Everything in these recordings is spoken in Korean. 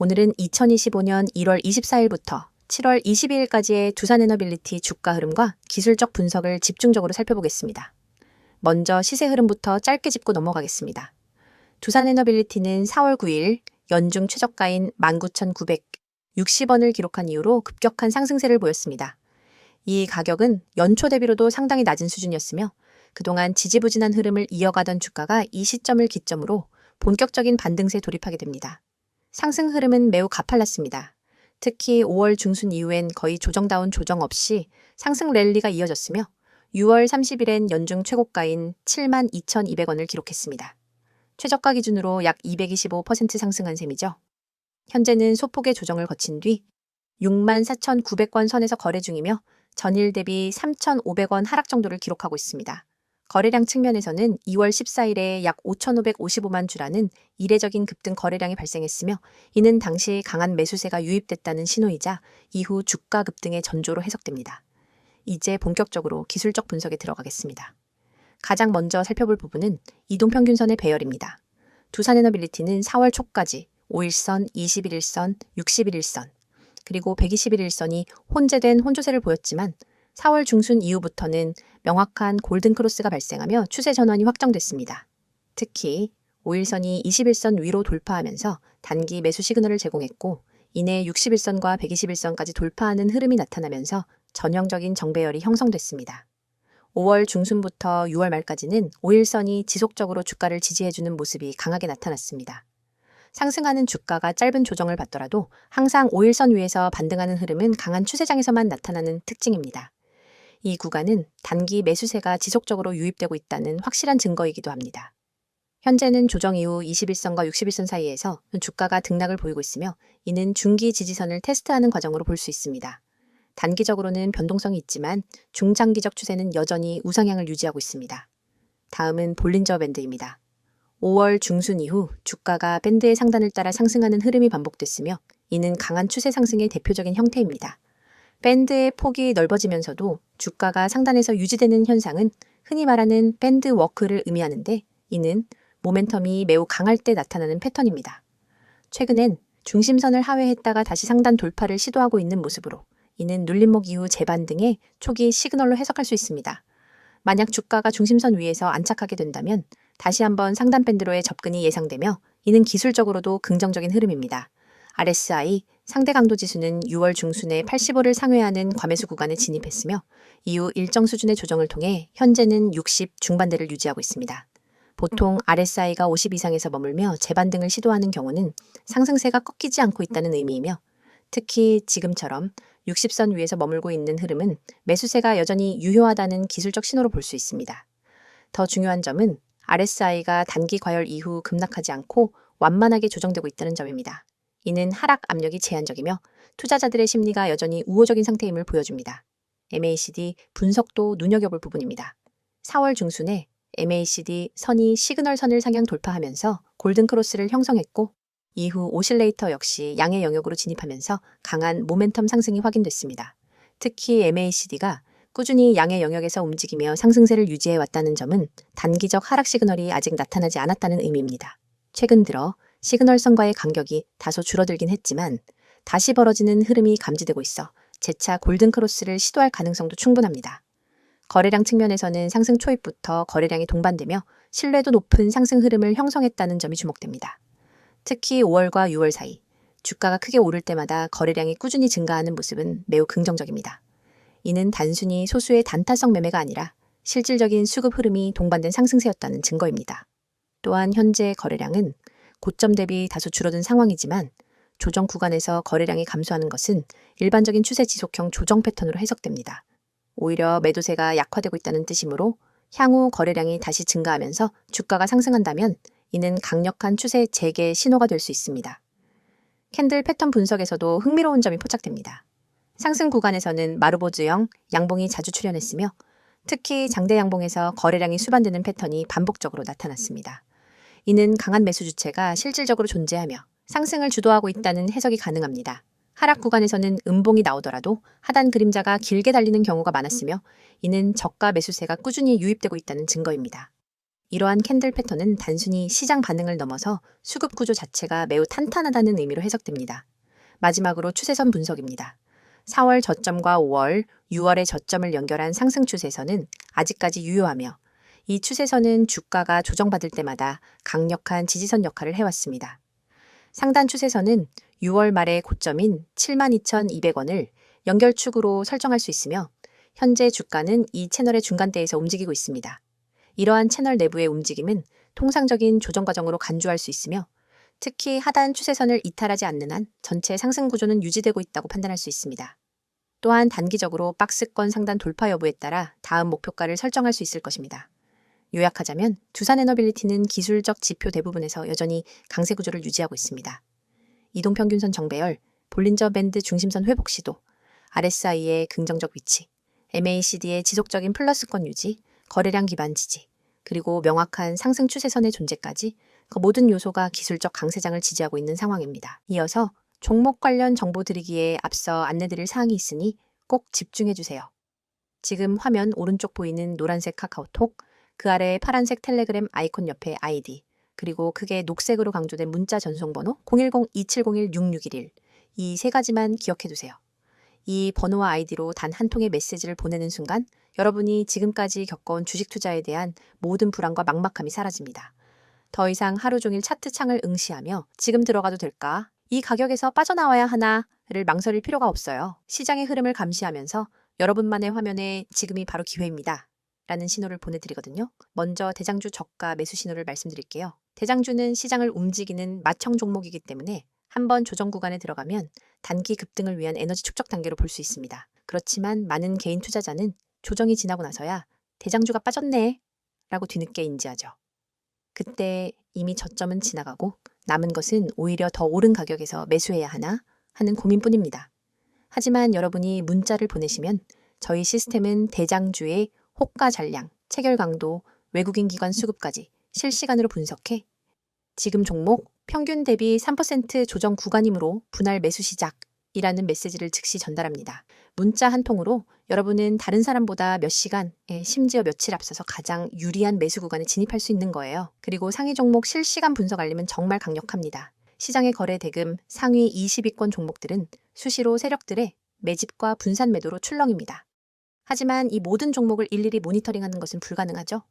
오늘은 2025년 1월 24일부터 7월 22일까지의 두산에너빌리티 주가 흐름과 기술적 분석을 집중적으로 살펴보겠습니다. 먼저 시세 흐름부터 짧게 짚고 넘어가겠습니다. 두산에너빌리티는 4월 9일 연중 최저가인 19,960원을 기록한 이후로 급격한 상승세를 보였습니다. 이 가격은 연초 대비로도 상당히 낮은 수준이었으며 그동안 지지부진한 흐름을 이어가던 주가가 이 시점을 기점으로 본격적인 반등세에 돌입하게 됩니다. 상승 흐름은 매우 가팔랐습니다. 특히 5월 중순 이후엔 거의 조정다운 조정 없이 상승 랠리가 이어졌으며 6월 30일엔 연중 최고가인 72,200원을 기록했습니다. 최저가 기준으로 약 225% 상승한 셈이죠. 현재는 소폭의 조정을 거친 뒤 64,900원 선에서 거래 중이며 전일 대비 3,500원 하락 정도를 기록하고 있습니다. 거래량 측면에서는 2월 14일에 약 5,555만 주라는 이례적인 급등 거래량이 발생했으며 이는 당시 강한 매수세가 유입됐다는 신호이자 이후 주가 급등의 전조로 해석됩니다. 이제 본격적으로 기술적 분석에 들어가겠습니다. 가장 먼저 살펴볼 부분은 이동평균선의 배열입니다. 두산에너빌리티는 4월 초까지 5일선, 21일선, 61일선, 그리고 121일선이 혼재된 혼조세를 보였지만 4월 중순 이후부터는 명확한 골든크로스가 발생하며 추세 전환이 확정됐습니다. 특히 5일선이 21선 위로 돌파하면서 단기 매수 시그널을 제공했고 이내 61선과 121선까지 돌파하는 흐름이 나타나면서 전형적인 정배열이 형성됐습니다. 5월 중순부터 6월 말까지는 5일선이 지속적으로 주가를 지지해주는 모습이 강하게 나타났습니다. 상승하는 주가가 짧은 조정을 받더라도 항상 5일선 위에서 반등하는 흐름은 강한 추세장에서만 나타나는 특징입니다. 이 구간은 단기 매수세가 지속적으로 유입되고 있다는 확실한 증거이기도 합니다. 현재는 조정 이후 21선과 61선 사이에서 주가가 등락을 보이고 있으며 이는 중기 지지선을 테스트하는 과정으로 볼 수 있습니다. 단기적으로는 변동성이 있지만 중장기적 추세는 여전히 우상향을 유지하고 있습니다. 다음은 볼린저 밴드입니다. 5월 중순 이후 주가가 밴드의 상단을 따라 상승하는 흐름이 반복됐으며 이는 강한 추세 상승의 대표적인 형태입니다. 밴드의 폭이 넓어지면서도 주가가 상단에서 유지되는 현상은 흔히 말하는 밴드 워크를 의미하는데 이는 모멘텀이 매우 강할 때 나타나는 패턴입니다. 최근엔 중심선을 하회했다가 다시 상단 돌파를 시도하고 있는 모습으로 이는 눌림목 이후 재반등의 초기 시그널로 해석할 수 있습니다. 만약 주가가 중심선 위에서 안착하게 된다면 다시 한번 상단 밴드로의 접근이 예상되며 이는 기술적으로도 긍정적인 흐름입니다. RSI 상대 강도 지수는 6월 중순에 85를 상회하는 과매수 구간에 진입했으며 이후 일정 수준의 조정을 통해 현재는 60 중반대를 유지하고 있습니다. 보통 RSI가 50 이상에서 머물며 재반등을 시도하는 경우는 상승세가 꺾이지 않고 있다는 의미이며 특히 지금처럼 60선 위에서 머물고 있는 흐름은 매수세가 여전히 유효하다는 기술적 신호로 볼 수 있습니다. 더 중요한 점은 RSI가 단기 과열 이후 급락하지 않고 완만하게 조정되고 있다는 점입니다. 이는 하락 압력이 제한적이며 투자자들의 심리가 여전히 우호적인 상태임을 보여줍니다. MACD 분석도 눈여겨볼 부분입니다. 4월 중순에 MACD 선이 시그널 선을 상향 돌파하면서 골든크로스를 형성했고 이후 오실레이터 역시 양의 영역으로 진입하면서 강한 모멘텀 상승이 확인됐습니다. 특히 MACD가 꾸준히 양의 영역에서 움직이며 상승세를 유지해왔다는 점은 단기적 하락 시그널이 아직 나타나지 않았다는 의미입니다. 최근 들어 시그널선과의 간격이 다소 줄어들긴 했지만 다시 벌어지는 흐름이 감지되고 있어 재차 골든크로스를 시도할 가능성도 충분합니다. 거래량 측면에서는 상승 초입부터 거래량이 동반되며 신뢰도 높은 상승 흐름을 형성했다는 점이 주목됩니다. 특히 5월과 6월 사이 주가가 크게 오를 때마다 거래량이 꾸준히 증가하는 모습은 매우 긍정적입니다. 이는 단순히 소수의 단타성 매매가 아니라 실질적인 수급 흐름이 동반된 상승세였다는 증거입니다. 또한 현재 거래량은 고점 대비 다소 줄어든 상황이지만 조정 구간에서 거래량이 감소하는 것은 일반적인 추세 지속형 조정 패턴으로 해석됩니다. 오히려 매도세가 약화되고 있다는 뜻이므로 향후 거래량이 다시 증가하면서 주가가 상승한다면 이는 강력한 추세 재개 신호가 될 수 있습니다. 캔들 패턴 분석에서도 흥미로운 점이 포착됩니다. 상승 구간에서는 마르보즈형 양봉이 자주 출현했으며 특히 장대 양봉에서 거래량이 수반되는 패턴이 반복적으로 나타났습니다. 이는 강한 매수 주체가 실질적으로 존재하며 상승을 주도하고 있다는 해석이 가능합니다. 하락 구간에서는 음봉이 나오더라도 하단 그림자가 길게 달리는 경우가 많았으며 이는 저가 매수세가 꾸준히 유입되고 있다는 증거입니다. 이러한 캔들 패턴은 단순히 시장 반응을 넘어서 수급 구조 자체가 매우 탄탄하다는 의미로 해석됩니다. 마지막으로 추세선 분석입니다. 4월 저점과 5월, 6월의 저점을 연결한 상승 추세선은 아직까지 유효하며 이 추세선은 주가가 조정받을 때마다 강력한 지지선 역할을 해왔습니다. 상단 추세선은 6월 말의 고점인 72,200원을 연결축으로 설정할 수 있으며 현재 주가는 이 채널의 중간대에서 움직이고 있습니다. 이러한 채널 내부의 움직임은 통상적인 조정 과정으로 간주할 수 있으며 특히 하단 추세선을 이탈하지 않는 한 전체 상승 구조는 유지되고 있다고 판단할 수 있습니다. 또한 단기적으로 박스권 상단 돌파 여부에 따라 다음 목표가를 설정할 수 있을 것입니다. 요약하자면 두산에너빌리티는 기술적 지표 대부분에서 여전히 강세 구조를 유지하고 있습니다. 이동평균선 정배열, 볼린저 밴드 중심선 회복 시도, RSI의 긍정적 위치, MACD의 지속적인 플러스권 유지, 거래량 기반 지지, 그리고 명확한 상승 추세선의 존재까지 그 모든 요소가 기술적 강세장을 지지하고 있는 상황입니다. 이어서 종목 관련 정보 드리기에 앞서 안내드릴 사항이 있으니 꼭 집중해주세요. 지금 화면 오른쪽 보이는 노란색 카카오톡, 그 아래 파란색 텔레그램 아이콘 옆에 아이디, 그리고 크게 녹색으로 강조된 문자 전송번호 010-2701-6611 이 세 가지만 기억해두세요. 이 번호와 아이디로 단 한 통의 메시지를 보내는 순간 여러분이 지금까지 겪어온 주식 투자에 대한 모든 불안과 막막함이 사라집니다. 더 이상 하루 종일 차트 창을 응시하며 지금 들어가도 될까? 이 가격에서 빠져나와야 하나를 망설일 필요가 없어요. 시장의 흐름을 감시하면서 여러분만의 화면에 지금이 바로 기회입니다. 라는 신호를 보내드리거든요. 먼저 대장주 저가 매수 신호를 말씀드릴게요. 대장주는 시장을 움직이는 마청 종목이기 때문에 한번 조정 구간에 들어가면 단기 급등을 위한 에너지 축적 단계로 볼 수 있습니다. 그렇지만 많은 개인 투자자는 조정이 지나고 나서야 대장주가 빠졌네 라고 뒤늦게 인지하죠. 그때 이미 저점은 지나가고 남은 것은 오히려 더 오른 가격에서 매수해야 하나 하는 고민뿐입니다. 하지만 여러분이 문자를 보내시면 저희 시스템은 대장주의 호가 잔량, 체결 강도, 외국인 기관 수급까지 실시간으로 분석해 지금 종목 평균 대비 3% 조정 구간이므로 분할 매수 시작이라는 메시지를 즉시 전달합니다. 문자 한 통으로 여러분은 다른 사람보다 몇 시간, 심지어 며칠 앞서서 가장 유리한 매수 구간에 진입할 수 있는 거예요. 그리고 상위 종목 실시간 분석 알림은 정말 강력합니다. 시장의 거래 대금 상위 20위권 종목들은 수시로 세력들의 매집과 분산 매도로 출렁입니다. 하지만 이 모든 종목을 일일이 모니터링하는 것은 불가능하죠.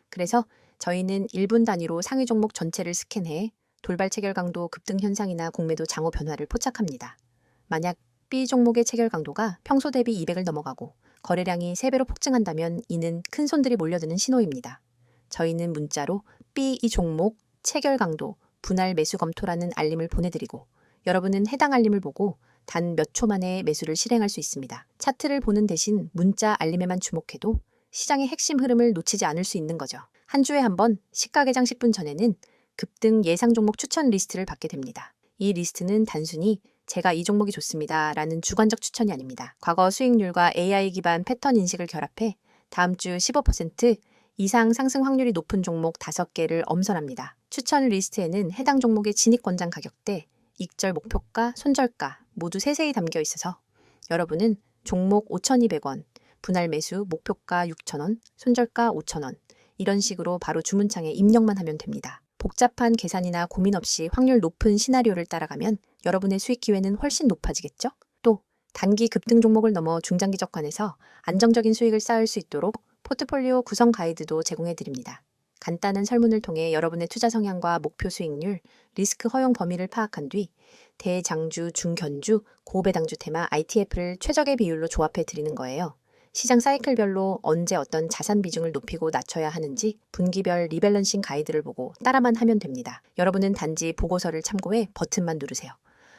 그래서 저희는 1분 단위로 상위 종목 전체를 스캔해 돌발 체결 강도 급등 현상이나 공매도 장호 변화를 포착합니다. 만약 B 종목의 체결 강도가 평소 대비 200을 넘어가고 거래량이 3배로 폭증한다면 이는 큰 손들이 몰려드는 신호입니다. 저희는 문자로 B 이 종목 체결 강도 분할 매수 검토라는 알림을 보내드리고 여러분은 해당 알림을 보고 단 몇 초 만에 매수를 실행할 수 있습니다. 차트를 보는 대신 문자 알림에만 주목해도 시장의 핵심 흐름을 놓치지 않을 수 있는 거죠. 한 주에 한 번 시가 개장 10분 전에는 급등 예상 종목 추천 리스트를 받게 됩니다. 이 리스트는 단순히 제가 이 종목이 좋습니다 라는 주관적 추천이 아닙니다. 과거 수익률과 AI 기반 패턴 인식을 결합해 다음 주 15% 이상 상승 확률이 높은 종목 5개를 엄선합니다. 추천 리스트에는 해당 종목의 진입권장 가격대, 익절 목표가, 손절가 모두 세세히 담겨 있어서 여러분은 종목 5,200원, 분할 매수 목표가 6,000원, 손절가 5,000원 이런 식으로 바로 주문창에 입력만 하면 됩니다. 복잡한 계산이나 고민 없이 확률 높은 시나리오를 따라가면 여러분의 수익 기회는 훨씬 높아지겠죠? 또 단기 급등 종목을 넘어 중장기적 관에서 안정적인 수익을 쌓을 수 있도록 포트폴리오 구성 가이드도 제공해 드립니다. 간단한 설문을 통해 여러분의 투자 성향과 목표 수익률, 리스크 허용 범위를 파악한 뒤 대장주, 중견주, 고배당주 테마 ITF를 최적의 비율로 조합해 드리는 거예요. 시장 사이클별로 언제 어떤 자산 비중을 높이고 낮춰야 하는지 분기별 리밸런싱 가이드를 보고 따라만 하면 됩니다. 여러분은 단지 보고서를 참고해 버튼만 누르세요.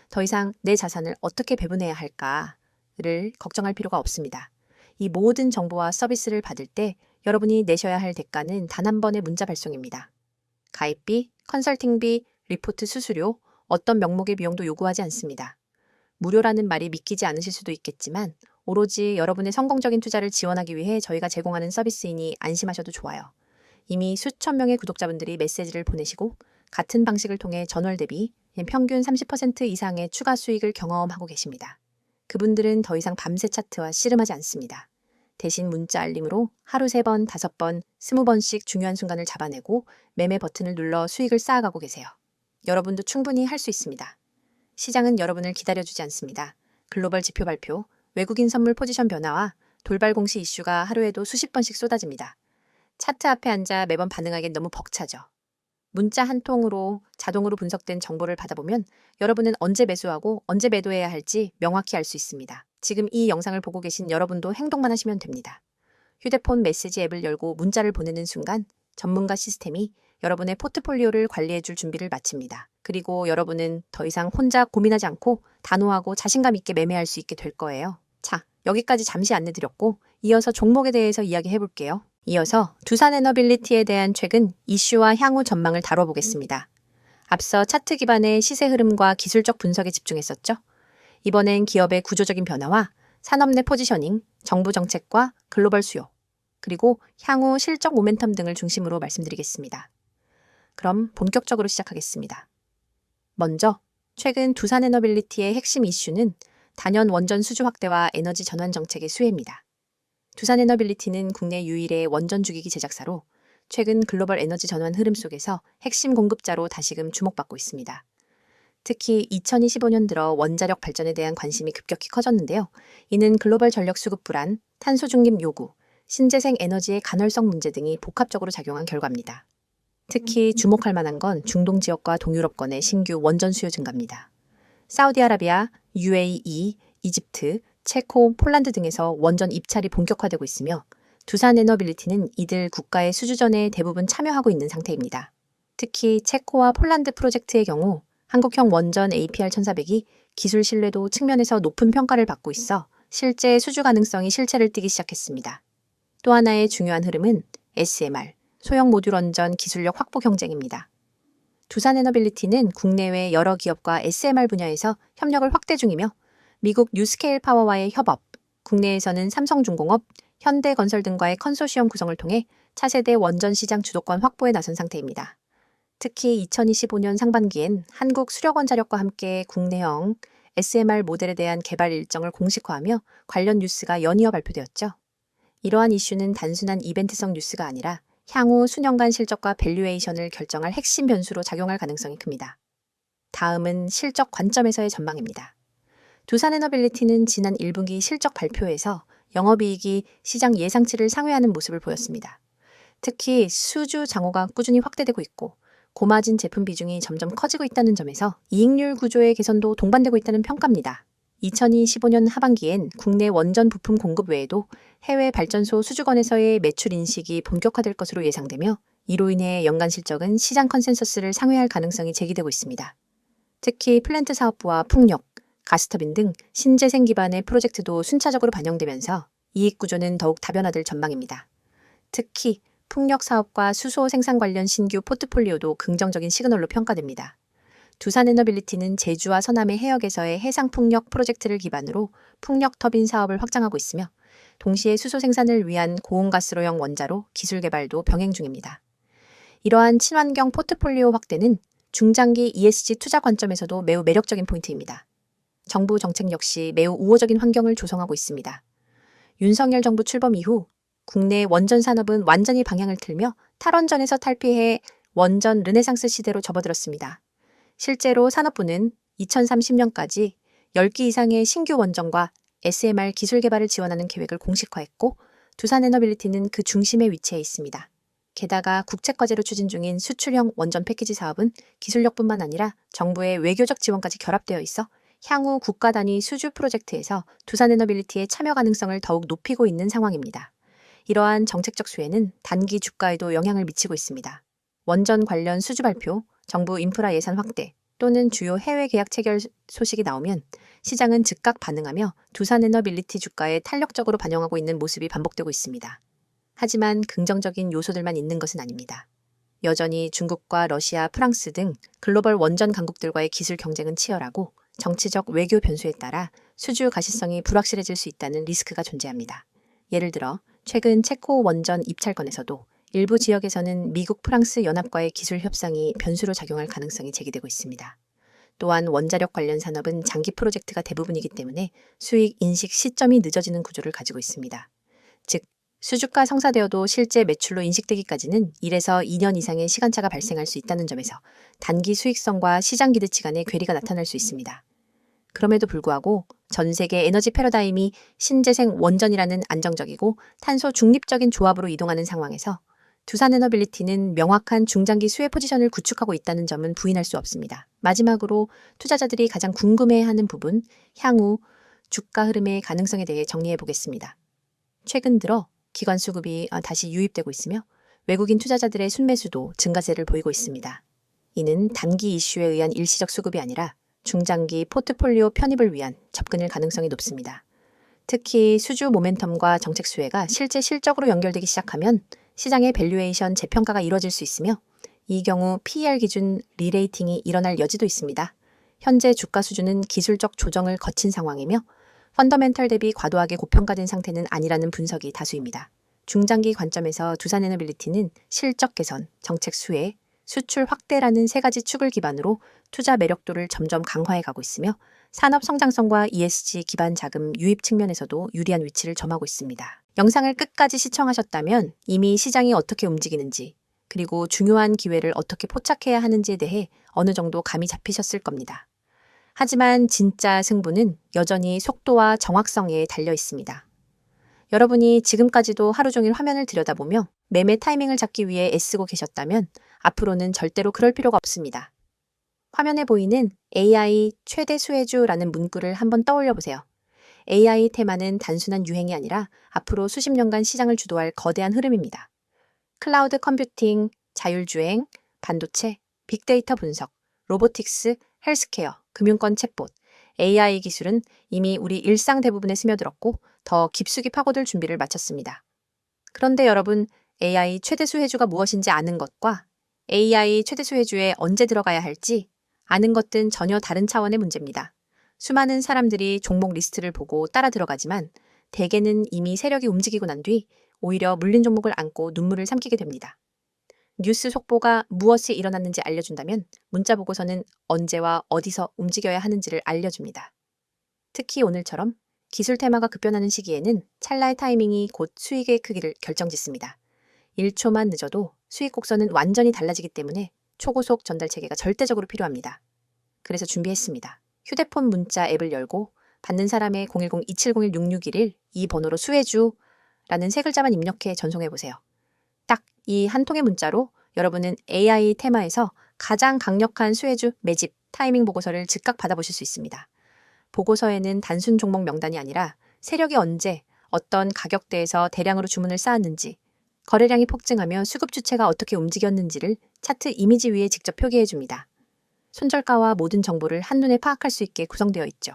더 이상 내 자산을 어떻게 배분해야 할까를 걱정할 필요가 없습니다. 이 모든 정보와 서비스를 받을 때 여러분이 내셔야 할 대가는 단 한 번의 문자 발송입니다. 가입비, 컨설팅비, 리포트 수수료, 어떤 명목의 비용도 요구하지 않습니다. 무료라는 말이 믿기지 않으실 수도 있겠지만 오로지 여러분의 성공적인 투자를 지원하기 위해 저희가 제공하는 서비스이니 안심하셔도 좋아요. 이미 수천 명의 구독자분들이 메시지를 보내시고 같은 방식을 통해 전월 대비 평균 30% 이상의 추가 수익을 경험하고 계십니다. 그분들은 더 이상 밤새 차트와 씨름하지 않습니다. 대신 문자 알림으로 하루 3번, 5번, 20번씩 중요한 순간을 잡아내고 매매 버튼을 눌러 수익을 쌓아가고 계세요. 여러분도 충분히 할 수 있습니다. 시장은 여러분을 기다려주지 않습니다. 글로벌 지표 발표, 외국인 선물 포지션 변화와 돌발 공시 이슈가 하루에도 수십 번씩 쏟아집니다. 차트 앞에 앉아 매번 반응하기엔 너무 벅차죠. 문자 한 통으로 자동으로 분석된 정보를 받아보면 여러분은 언제 매수하고 언제 매도해야 할지 명확히 알 수 있습니다. 지금 이 영상을 보고 계신 여러분도 행동만 하시면 됩니다. 휴대폰 메시지 앱을 열고 문자를 보내는 순간 전문가 시스템이 여러분의 포트폴리오를 관리해줄 준비를 마칩니다. 그리고 여러분은 더 이상 혼자 고민하지 않고 단호하고 자신감 있게 매매할 수 있게 될 거예요. 자, 여기까지 잠시 안내드렸고 이어서 종목에 대해서 이야기해볼게요. 이어서 두산에너빌리티에 대한 최근 이슈와 향후 전망을 다뤄보겠습니다. 앞서 차트 기반의 시세 흐름과 기술적 분석에 집중했었죠. 이번엔 기업의 구조적인 변화와 산업 내 포지셔닝, 정부 정책과 글로벌 수요, 그리고 향후 실적 모멘텀 등을 중심으로 말씀드리겠습니다. 그럼 본격적으로 시작하겠습니다. 먼저 최근 두산에너빌리티의 핵심 이슈는 단연 원전 수주 확대와 에너지 전환 정책의 수혜입니다. 두산에너빌리티는 국내 유일의 원전 주기기 제작사로 최근 글로벌 에너지 전환 흐름 속에서 핵심 공급자로 다시금 주목받고 있습니다. 특히 2025년 들어 원자력 발전에 대한 관심이 급격히 커졌는데요. 이는 글로벌 전력 수급 불안, 탄소 중립 요구, 신재생 에너지의 간헐성 문제 등이 복합적으로 작용한 결과입니다. 특히 주목할 만한 건 중동 지역과 동유럽권의 신규 원전 수요 증가입니다. 사우디아라비아, UAE, 이집트, 체코, 폴란드 등에서 원전 입찰이 본격화되고 있으며 두산에너빌리티는 이들 국가의 수주전에 대부분 참여하고 있는 상태입니다. 특히 체코와 폴란드 프로젝트의 경우 한국형 원전 APR 1400이 기술 신뢰도 측면에서 높은 평가를 받고 있어 실제 수주 가능성이 실체를 띠기 시작했습니다. 또 하나의 중요한 흐름은 SMR, 소형 모듈 원전 기술력 확보 경쟁입니다. 두산에너빌리티는 국내외 여러 기업과 SMR 분야에서 협력을 확대 중이며 미국 뉴스케일 파워와의 협업, 국내에서는 삼성중공업, 현대건설 등과의 컨소시엄 구성을 통해 차세대 원전 시장 주도권 확보에 나선 상태입니다. 특히 2025년 상반기엔 한국수력원자력과 함께 국내형 SMR 모델에 대한 개발 일정을 공식화하며 관련 뉴스가 연이어 발표되었죠. 이러한 이슈는 단순한 이벤트성 뉴스가 아니라 향후 수년간 실적과 밸류에이션을 결정할 핵심 변수로 작용할 가능성이 큽니다. 다음은 실적 관점에서의 전망입니다. 두산에너빌리티는 지난 1분기 실적 발표에서 영업이익이 시장 예상치를 상회하는 모습을 보였습니다. 특히 수주 장호가 꾸준히 확대되고 있고 고마진 제품 비중이 점점 커지고 있다는 점에서 이익률 구조의 개선도 동반되고 있다는 평가입니다. 2025년 하반기엔 국내 원전 부품 공급 외에도 해외 발전소 수주건에서의 매출 인식이 본격화될 것으로 예상되며 이로 인해 연간 실적은 시장 컨센서스를 상회할 가능성이 제기되고 있습니다. 특히 플랜트 사업부와 풍력, 가스터빈 등 신재생 기반의 프로젝트도 순차적으로 반영되면서 이익 구조는 더욱 다변화될 전망입니다. 특히 풍력 사업과 수소 생산 관련 신규 포트폴리오도 긍정적인 시그널로 평가됩니다. 두산에너빌리티는 제주와 서남의 해역에서의 해상풍력 프로젝트를 기반으로 풍력 터빈 사업을 확장하고 있으며 동시에 수소 생산을 위한 고온가스로형 원자로 기술 개발도 병행 중입니다. 이러한 친환경 포트폴리오 확대는 중장기 ESG 투자 관점에서도 매우 매력적인 포인트입니다. 정부 정책 역시 매우 우호적인 환경을 조성하고 있습니다. 윤석열 정부 출범 이후 국내 원전 산업은 완전히 방향을 틀며 탈원전에서 탈피해 원전 르네상스 시대로 접어들었습니다. 실제로 산업부는 2030년까지 10기 이상의 신규 원전과 SMR 기술 개발을 지원하는 계획을 공식화했고 두산에너빌리티는 그 중심에 위치해 있습니다. 게다가 국책과제로 추진 중인 수출형 원전 패키지 사업은 기술력뿐만 아니라 정부의 외교적 지원까지 결합되어 있어 향후 국가 단위 수주 프로젝트에서 두산에너빌리티의 참여 가능성을 더욱 높이고 있는 상황입니다. 이러한 정책적 수혜는 단기 주가에도 영향을 미치고 있습니다. 원전 관련 수주 발표, 정부 인프라 예산 확대 또는 주요 해외 계약 체결 소식이 나오면 시장은 즉각 반응하며 두산에너빌리티 주가에 탄력적으로 반영하고 있는 모습이 반복되고 있습니다. 하지만 긍정적인 요소들만 있는 것은 아닙니다. 여전히 중국과 러시아, 프랑스 등 글로벌 원전 강국들과의 기술 경쟁은 치열하고 정치적 외교 변수에 따라 수주 가시성이 불확실해질 수 있다는 리스크가 존재합니다. 예를 들어 최근 체코 원전 입찰건에서도 일부 지역에서는 미국, 프랑스 연합과의 기술 협상이 변수로 작용할 가능성이 제기되고 있습니다. 또한 원자력 관련 산업은 장기 프로젝트가 대부분이기 때문에 수익 인식 시점이 늦어지는 구조를 가지고 있습니다. 즉 수주가 성사되어도 실제 매출로 인식되기까지는 1에서 2년 이상의 시간차가 발생할 수 있다는 점에서 단기 수익성과 시장 기대치 간의 괴리가 나타날 수 있습니다. 그럼에도 불구하고 전 세계 에너지 패러다임이 신재생 원전이라는 안정적이고 탄소 중립적인 조합으로 이동하는 상황에서 두산에너빌리티는 명확한 중장기 수혜 포지션을 구축하고 있다는 점은 부인할 수 없습니다. 마지막으로 투자자들이 가장 궁금해하는 부분, 향후 주가 흐름의 가능성에 대해 정리해 보겠습니다. 최근 들어 기관 수급이 다시 유입되고 있으며 외국인 투자자들의 순매수도 증가세를 보이고 있습니다. 이는 단기 이슈에 의한 일시적 수급이 아니라 중장기 포트폴리오 편입을 위한 접근일 가능성이 높습니다. 특히 수주 모멘텀과 정책 수혜가 실제 실적으로 연결되기 시작하면 시장의 밸류에이션 재평가가 이뤄질 수 있으며 이 경우 PER 기준 리레이팅이 일어날 여지도 있습니다. 현재 주가 수준은 기술적 조정을 거친 상황이며 펀더멘털 대비 과도하게 고평가된 상태는 아니라는 분석이 다수입니다. 중장기 관점에서 두산에너빌리티는 실적 개선, 정책 수혜, 수출 확대라는 세 가지 축을 기반으로 투자 매력도를 점점 강화해 가고 있으며 산업 성장성과 ESG 기반 자금 유입 측면에서도 유리한 위치를 점하고 있습니다. 영상을 끝까지 시청하셨다면 이미 시장이 어떻게 움직이는지 그리고 중요한 기회를 어떻게 포착해야 하는지에 대해 어느 정도 감이 잡히셨을 겁니다. 하지만 진짜 승부는 여전히 속도와 정확성에 달려 있습니다. 여러분이 지금까지도 하루 종일 화면을 들여다보며 매매 타이밍을 잡기 위해 애쓰고 계셨다면 앞으로는 절대로 그럴 필요가 없습니다. 화면에 보이는 AI 최대 수혜주라는 문구를 한번 떠올려 보세요. AI 테마는 단순한 유행이 아니라 앞으로 수십 년간 시장을 주도할 거대한 흐름입니다. 클라우드 컴퓨팅, 자율주행, 반도체, 빅데이터 분석, 로보틱스, 헬스케어, 금융권 챗봇, AI 기술은 이미 우리 일상 대부분에 스며들었고 더 깊숙이 파고들 준비를 마쳤습니다. 그런데 여러분, AI 최대 수혜주가 무엇인지 아는 것과 AI 최대 수혜주에 언제 들어가야 할지 아는 것은 전혀 다른 차원의 문제입니다. 수많은 사람들이 종목 리스트를 보고 따라 들어가지만 대개는 이미 세력이 움직이고 난 뒤 오히려 물린 종목을 안고 눈물을 삼키게 됩니다. 뉴스 속보가 무엇이 일어났는지 알려준다면 문자 보고서는 언제와 어디서 움직여야 하는지를 알려줍니다. 특히 오늘처럼 기술 테마가 급변하는 시기에는 찰나의 타이밍이 곧 수익의 크기를 결정짓습니다. 1초만 늦어도 수익 곡선은 완전히 달라지기 때문에 초고속 전달 체계가 절대적으로 필요합니다. 그래서 준비했습니다. 휴대폰 문자 앱을 열고 받는 사람의 010-2701-6611 이 번호로 수혜주라는 세 글자만 입력해 전송해보세요. 딱 이 한 통의 문자로 여러분은 AI 테마에서 가장 강력한 수혜주 매집 타이밍 보고서를 즉각 받아보실 수 있습니다. 보고서에는 단순 종목 명단이 아니라 세력이 언제 어떤 가격대에서 대량으로 주문을 쌓았는지 거래량이 폭증하며 수급 주체가 어떻게 움직였는지를 차트 이미지 위에 직접 표기해 줍니다. 손절가와 모든 정보를 한눈에 파악할 수 있게 구성되어 있죠.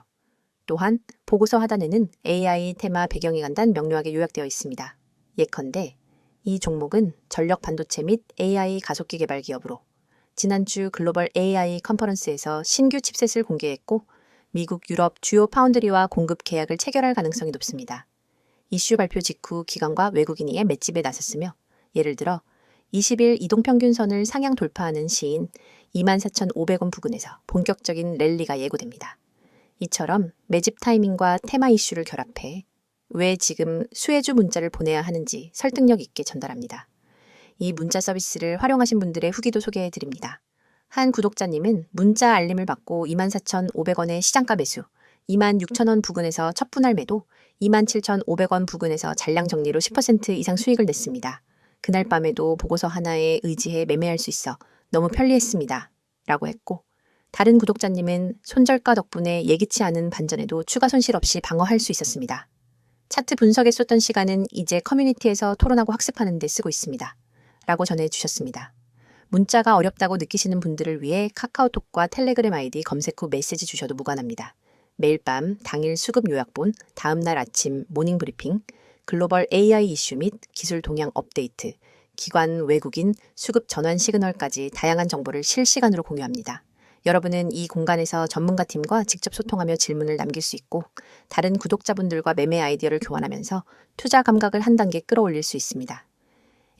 또한 보고서 하단에는 AI 테마 배경이 간단 명료하게 요약되어 있습니다. 예컨대 이 종목은 전력 반도체 및 AI 가속기 개발 기업으로 지난주 글로벌 AI 컨퍼런스에서 신규 칩셋을 공개했고 미국, 유럽 주요 파운드리와 공급 계약을 체결할 가능성이 높습니다. 이슈 발표 직후 기관과 외국인이 맷집에 나섰으며 예를 들어 20일 이동평균선을 상향 돌파하는 시인 24,500원 부근에서 본격적인 랠리가 예고됩니다. 이처럼 매집 타이밍과 테마 이슈를 결합해 왜 지금 수혜주 문자를 보내야 하는지 설득력 있게 전달합니다. 이 문자 서비스를 활용하신 분들의 후기도 소개해 드립니다. 한 구독자님은 문자 알림을 받고 24,500원의 시장가 매수, 26,000원 부근에서 첫 분할 매도, 27,500원 부근에서 잔량 정리로 10% 이상 수익을 냈습니다. 그날 밤에도 보고서 하나에 의지해 매매할 수 있어 너무 편리했습니다. 라고 했고 다른 구독자님은 손절가 덕분에 예기치 않은 반전에도 추가 손실 없이 방어할 수 있었습니다. 차트 분석에 쏟던 시간은 이제 커뮤니티에서 토론하고 학습하는 데 쓰고 있습니다. 라고 전해주셨습니다. 문자가 어렵다고 느끼시는 분들을 위해 카카오톡과 텔레그램 아이디 검색 후 메시지 주셔도 무관합니다. 매일 밤 당일 수급 요약본, 다음날 아침 모닝 브리핑, 글로벌 AI 이슈 및 기술 동향 업데이트, 기관, 외국인, 수급 전환 시그널까지 다양한 정보를 실시간으로 공유합니다. 여러분은 이 공간에서 전문가팀과 직접 소통하며 질문을 남길 수 있고 다른 구독자분들과 매매 아이디어를 교환하면서 투자 감각을 한 단계 끌어올릴 수 있습니다.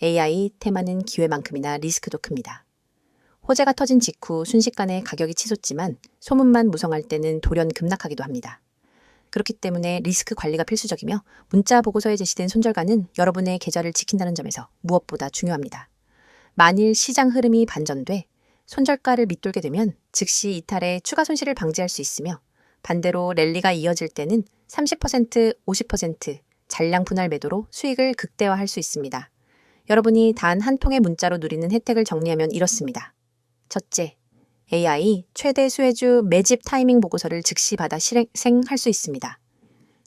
AI 테마는 기회만큼이나 리스크도 큽니다. 호재가 터진 직후 순식간에 가격이 치솟지만 소문만 무성할 때는 돌연 급락하기도 합니다. 그렇기 때문에 리스크 관리가 필수적이며 문자 보고서에 제시된 손절가는 여러분의 계좌를 지킨다는 점에서 무엇보다 중요합니다. 만일 시장 흐름이 반전돼 손절가를 밑돌게 되면 즉시 이탈해 추가 손실을 방지할 수 있으며 반대로 랠리가 이어질 때는 30%, 50% 잔량 분할 매도로 수익을 극대화할 수 있습니다. 여러분이 단 한 통의 문자로 누리는 혜택을 정리하면 이렇습니다. 첫째, AI 최대 수혜주 매집 타이밍 보고서를 즉시 받아 실행할 수 있습니다.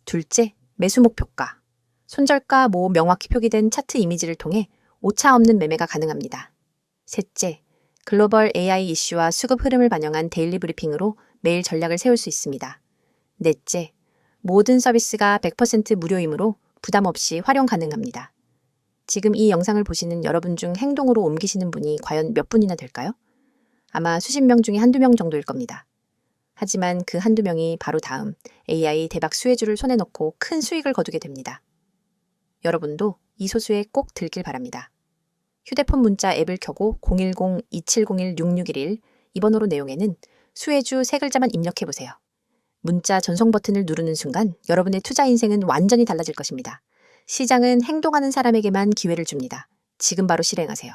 둘째, 매수 목표가. 손절가 모 명확히 표기된 차트 이미지를 통해 오차 없는 매매가 가능합니다. 셋째, 글로벌 AI 이슈와 수급 흐름을 반영한 데일리 브리핑으로 매일 전략을 세울 수 있습니다. 넷째, 모든 서비스가 100% 무료이므로 부담 없이 활용 가능합니다. 지금 이 영상을 보시는 여러분 중 행동으로 옮기시는 분이 과연 몇 분이나 될까요? 아마 수십 명 중에 한두 명 정도일 겁니다. 하지만 그 한두 명이 바로 다음 AI 대박 수혜주를 손에 넣고 큰 수익을 거두게 됩니다. 여러분도 이 소수에 꼭 들길 바랍니다. 휴대폰 문자 앱을 켜고 010-2701-6611 이 번호로 내용에는 수혜주 세 글자만 입력해보세요. 문자 전송 버튼을 누르는 순간 여러분의 투자 인생은 완전히 달라질 것입니다. 시장은 행동하는 사람에게만 기회를 줍니다. 지금 바로 실행하세요.